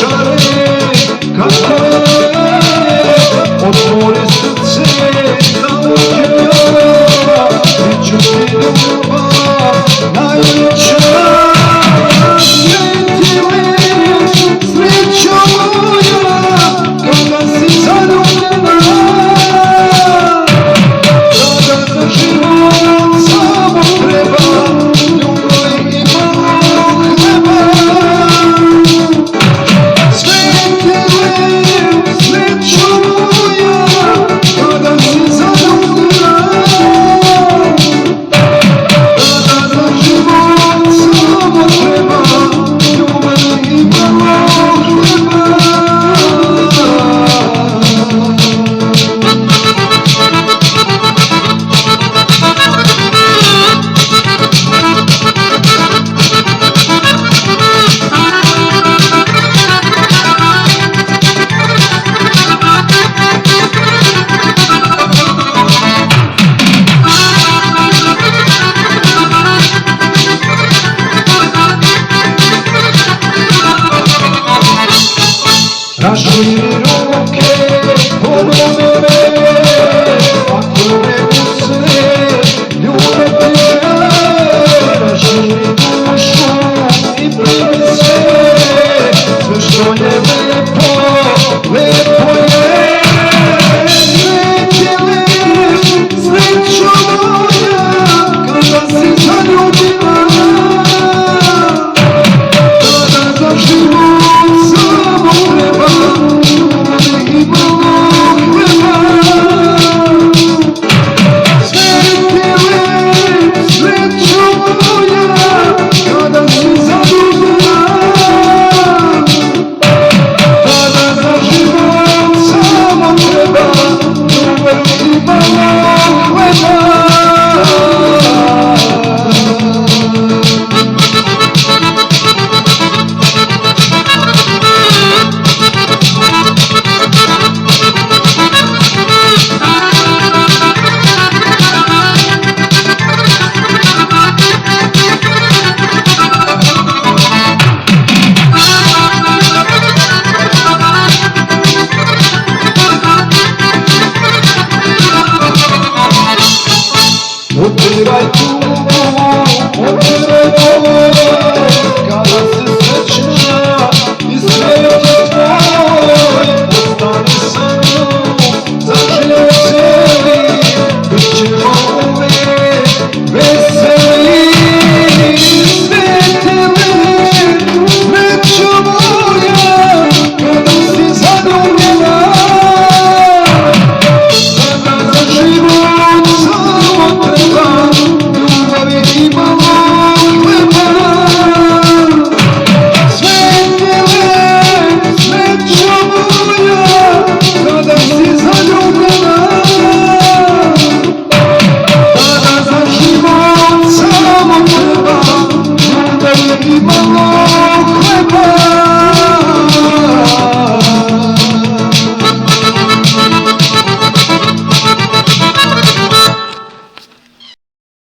čare kako je, otvori srce da uđe, bit ću ti ljubav najveća. Sveti lep, srećo moja, kada si zaljubljena, kada za život samo treba ljubav i malo hleba. Sveti lep, srećo moja, kada si zaljubljena, kada za život samo treba ljubav i malo hleba. Raširi ruke, polome me, ako me usne, ljubiti žele. Raširi dušu i primi sve što je lepo, lepo je. Sveti lep, srećo moja, kada si zaljubljena, kada za život samo treba ljubav i malo hleba. Sveti lep, srećo moja, kada si zaljubljena, kada za život samo treba ljubav i malo hleba. Otviraj